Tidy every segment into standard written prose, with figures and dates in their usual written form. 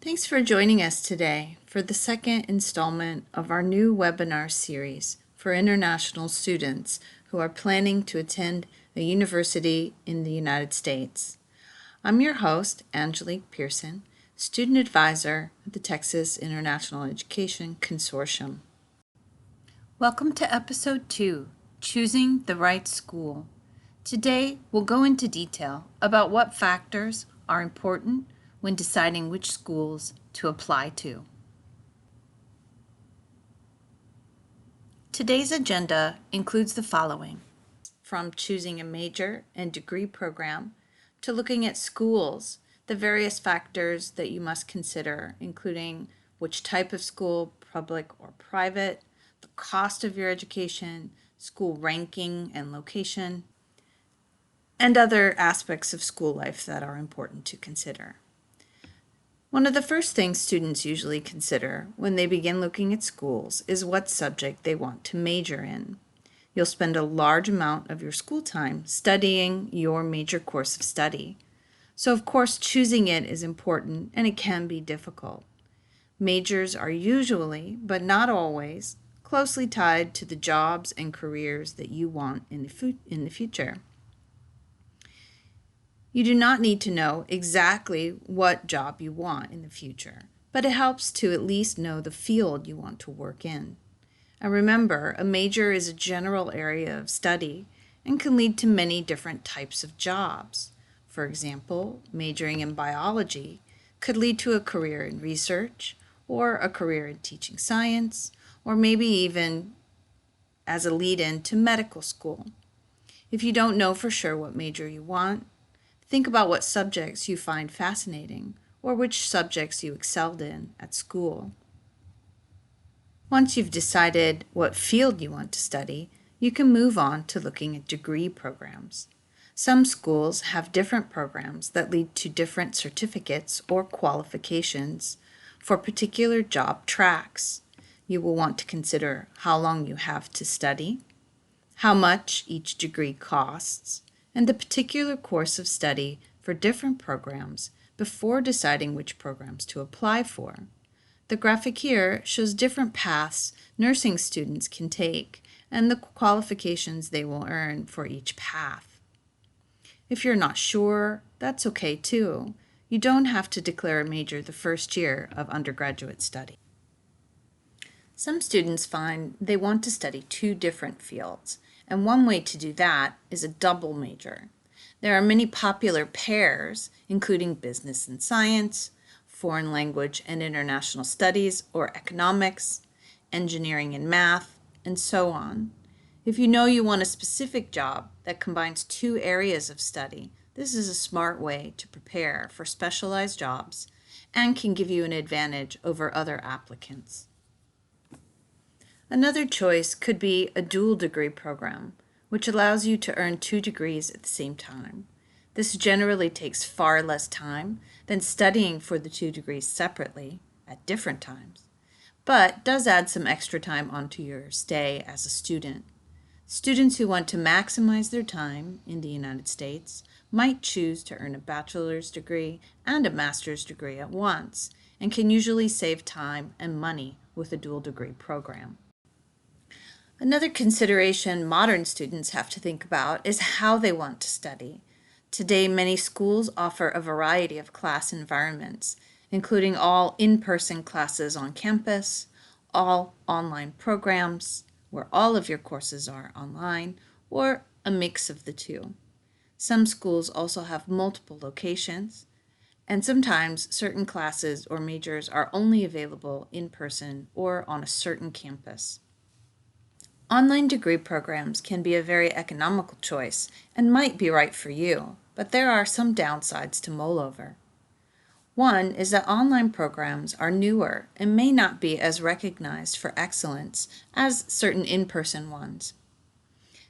Thanks for joining us today for the second installment of our new webinar series for international students who are planning to attend a university in the United States. I'm your host, Angelique Pearson, Student Advisor at the Texas International Education Consortium. Welcome to Episode 2, Choosing the Right School. Today, we'll go into detail about what factors are important when deciding which schools to apply to. Today's agenda includes the following: from choosing a major and degree program to looking at schools, the various factors that you must consider, including which type of school, public or private, the cost of your education, school ranking and location, and other aspects of school life that are important to consider. One of the first things students usually consider when they begin looking at schools is what subject they want to major in. You'll spend a large amount of your school time studying your major course of study. So of course choosing it is important and it can be difficult. Majors are usually, but not always, closely tied to the jobs and careers that you want in the future. You do not need to know exactly what job you want in the future, but it helps to at least know the field you want to work in. And remember, a major is a general area of study and can lead to many different types of jobs. For example, majoring in biology could lead to a career in research, or a career in teaching science, or maybe even as a lead-in to medical school. If you don't know for sure what major you want, think about what subjects you find fascinating or which subjects you excelled in at school. Once you've decided what field you want to study, you can move on to looking at degree programs. Some schools have different programs that lead to different certificates or qualifications for particular job tracks. You will want to consider how long you have to study, how much each degree costs, and the particular course of study for different programs before deciding which programs to apply for. The graphic here shows different paths nursing students can take and the qualifications they will earn for each path. If you're not sure, that's okay too. You don't have to declare a major the first year of undergraduate study. Some students find they want to study two different fields, and one way to do that is a double major. There are many popular pairs, including business and science, foreign language and international studies or economics, engineering and math, and so on. If you know you want a specific job that combines two areas of study, this is a smart way to prepare for specialized jobs and can give you an advantage over other applicants. Another choice could be a dual degree program, which allows you to earn 2 degrees at the same time. This generally takes far less time than studying for the 2 degrees separately at different times, but does add some extra time onto your stay as a student. Students who want to maximize their time in the United States might choose to earn a bachelor's degree and a master's degree at once, and can usually save time and money with a dual degree program. Another consideration modern students have to think about is how they want to study. Today, many schools offer a variety of class environments, including all in-person classes on campus, all online programs, where all of your courses are online, or a mix of the two. Some schools also have multiple locations, and sometimes certain classes or majors are only available in person or on a certain campus. Online degree programs can be a very economical choice and might be right for you, but there are some downsides to mull over. One is that online programs are newer and may not be as recognized for excellence as certain in-person ones.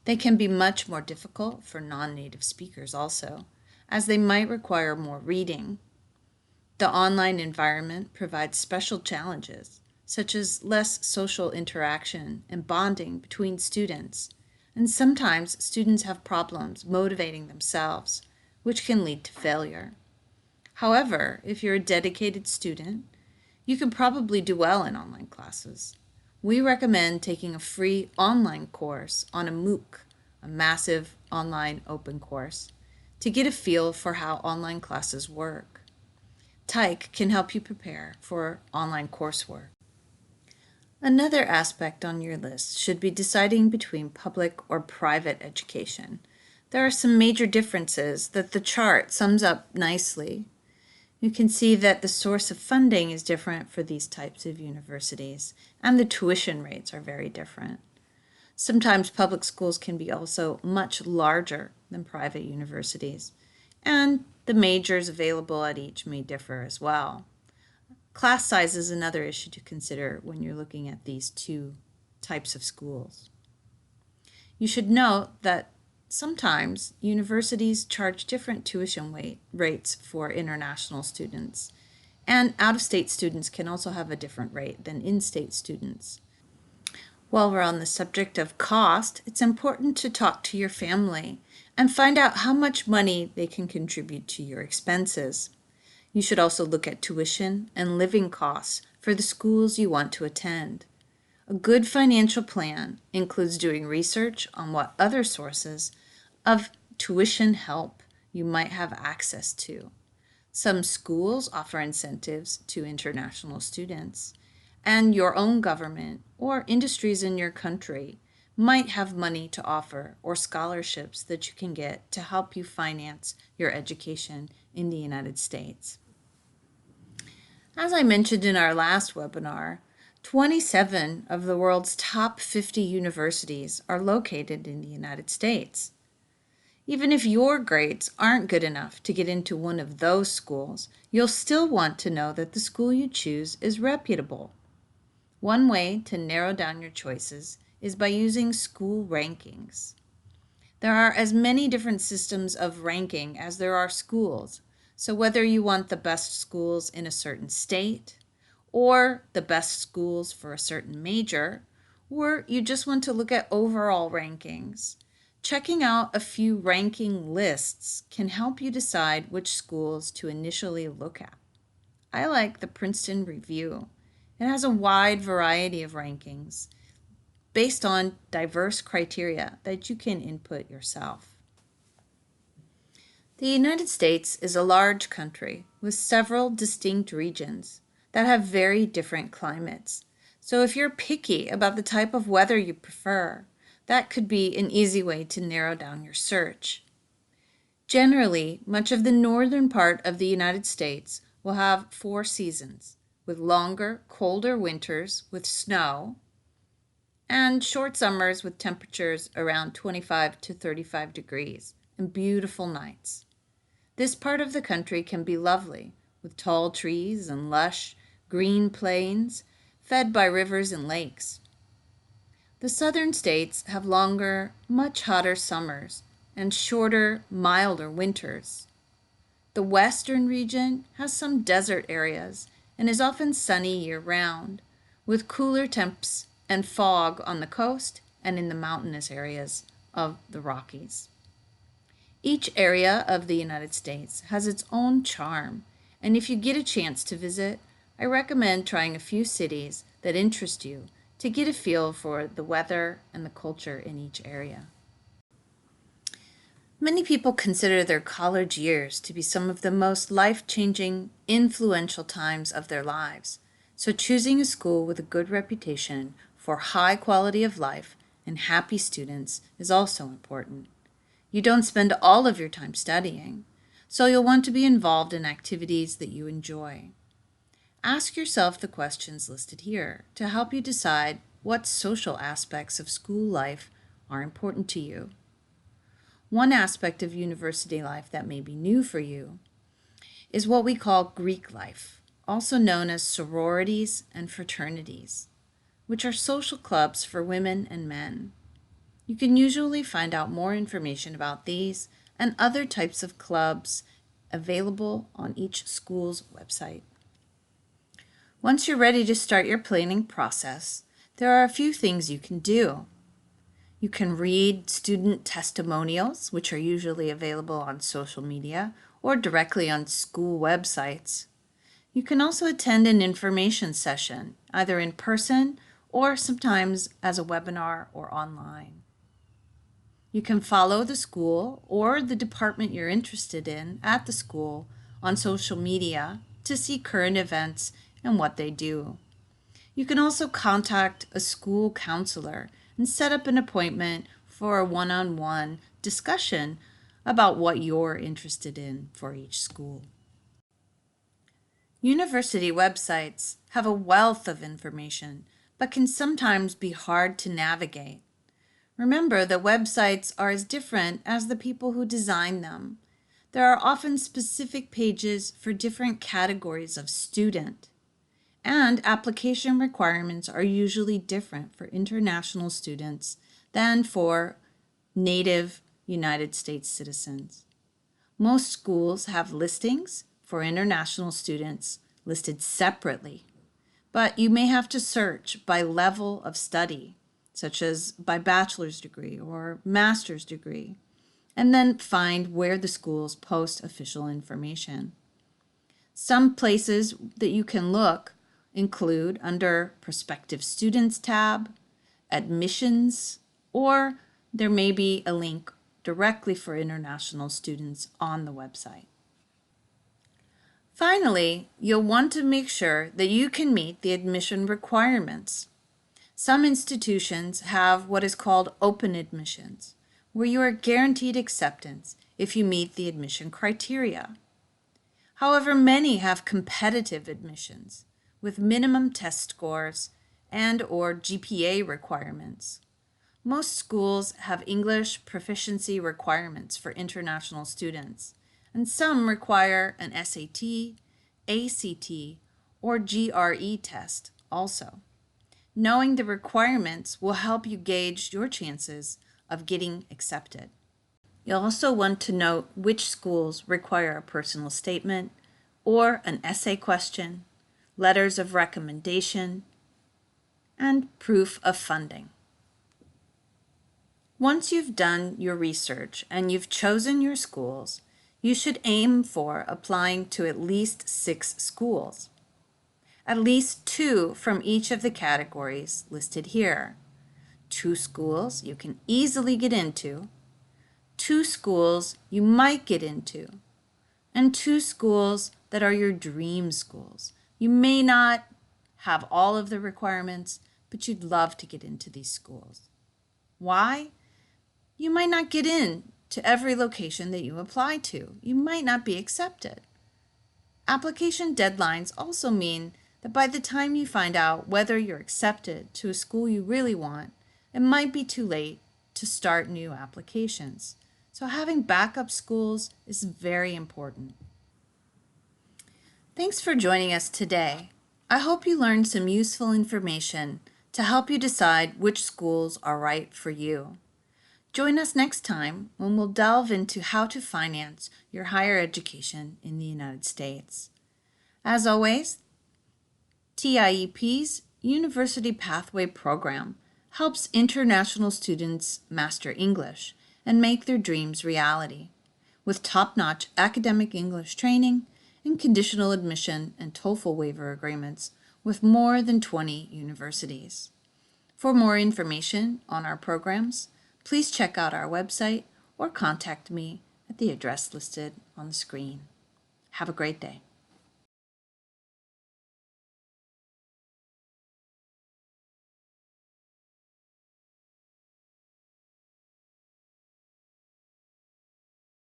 They can be much more difficult for non-native speakers also, as they might require more reading. The online environment provides special challenges, such as less social interaction and bonding between students, and sometimes students have problems motivating themselves, which can lead to failure. However, if you're a dedicated student, you can probably do well in online classes. We recommend taking a free online course on a MOOC, a massive online open course, to get a feel for how online classes work. Tyke can help you prepare for online coursework. Another aspect on your list should be deciding between public or private education. There are some major differences that the chart sums up nicely. You can see that the source of funding is different for these types of universities, and the tuition rates are very different. Sometimes public schools can be also much larger than private universities, and the majors available at each may differ as well. Class size is another issue to consider when you're looking at these two types of schools. You should note that sometimes universities charge different tuition rates for international students, and out-of-state students can also have a different rate than in-state students. While we're on the subject of cost, it's important to talk to your family and find out how much money they can contribute to your expenses. You should also look at tuition and living costs for the schools you want to attend. A good financial plan includes doing research on what other sources of tuition help you might have access to. Some schools offer incentives to international students, and your own government or industries in your country might have money to offer or scholarships that you can get to help you finance your education in the United States. As I mentioned in our last webinar, 27 of the world's top 50 universities are located in the United States. Even if your grades aren't good enough to get into one of those schools, you'll still want to know that the school you choose is reputable. One way to narrow down your choices is by using school rankings. There are as many different systems of ranking as there are schools, so whether you want the best schools in a certain state, or the best schools for a certain major, or you just want to look at overall rankings, checking out a few ranking lists can help you decide which schools to initially look at. I like the Princeton Review. It has a wide variety of rankings based on diverse criteria that you can input yourself. The United States is a large country with several distinct regions that have very different climates. So if you're picky about the type of weather you prefer, that could be an easy way to narrow down your search. Generally, much of the northern part of the United States will have 4 seasons, with longer, colder winters with snow, and short summers with temperatures around 25 to 35 degrees and beautiful nights. This part of the country can be lovely, with tall trees and lush, green plains fed by rivers and lakes. The southern states have longer, much hotter summers and shorter, milder winters. The western region has some desert areas and is often sunny year-round, with cooler temps and fog on the coast and in the mountainous areas of the Rockies. Each area of the United States has its own charm, and if you get a chance to visit, I recommend trying a few cities that interest you to get a feel for the weather and the culture in each area. Many people consider their college years to be some of the most life-changing, influential times of their lives, so choosing a school with a good reputation for high quality of life and happy students is also important. You don't spend all of your time studying, so you'll want to be involved in activities that you enjoy. Ask yourself the questions listed here to help you decide what social aspects of school life are important to you. One aspect of university life that may be new for you is what we call Greek life, also known as sororities and fraternities, which are social clubs for women and men. You can usually find out more information about these and other types of clubs available on each school's website. Once you're ready to start your planning process, there are a few things you can do. You can read student testimonials, which are usually available on social media or directly on school websites. You can also attend an information session, either in person or sometimes as a webinar or online. You can follow the school or the department you're interested in at the school on social media to see current events and what they do. You can also contact a school counselor and set up an appointment for a one-on-one discussion about what you're interested in for each school. University websites have a wealth of information, but can sometimes be hard to navigate. Remember that websites are as different as the people who design them. There are often specific pages for different categories of student, and application requirements are usually different for international students than for native United States citizens. Most schools have listings for international students listed separately, but you may have to search by level of study, such as by bachelor's degree or master's degree, and then find where the schools post official information. Some places that you can look include under Prospective Students tab, Admissions, or there may be a link directly for international students on the website. Finally, you'll want to make sure that you can meet the admission requirements. Some institutions have what is called open admissions, where you are guaranteed acceptance if you meet the admission criteria. However, many have competitive admissions with minimum test scores and/or GPA requirements. Most schools have English proficiency requirements for international students, and some require an SAT, ACT, or GRE test also. Knowing the requirements will help you gauge your chances of getting accepted. You'll also want to note which schools require a personal statement or an essay question, letters of recommendation, and proof of funding. Once you've done your research and you've chosen your schools, you should aim for applying to at least 6 schools. At least 2 from each of the categories listed here. 2 schools you can easily get into, 2 schools you might get into, and 2 schools that are your dream schools. You may not have all of the requirements, but you'd love to get into these schools. Why? You might not get in to every location that you apply to. You might not be accepted. Application deadlines also mean that by the time you find out whether you're accepted to a school you really want, it might be too late to start new applications. So having backup schools is very important. Thanks for joining us today. I hope you learned some useful information to help you decide which schools are right for you. Join us next time when we'll delve into how to finance your higher education in the United States. As always, TIEP's University Pathway Program helps international students master English and make their dreams reality, with top-notch academic English training and conditional admission and TOEFL waiver agreements with more than 20 universities. For more information on our programs, please check out our website or contact me at the address listed on the screen. Have a great day.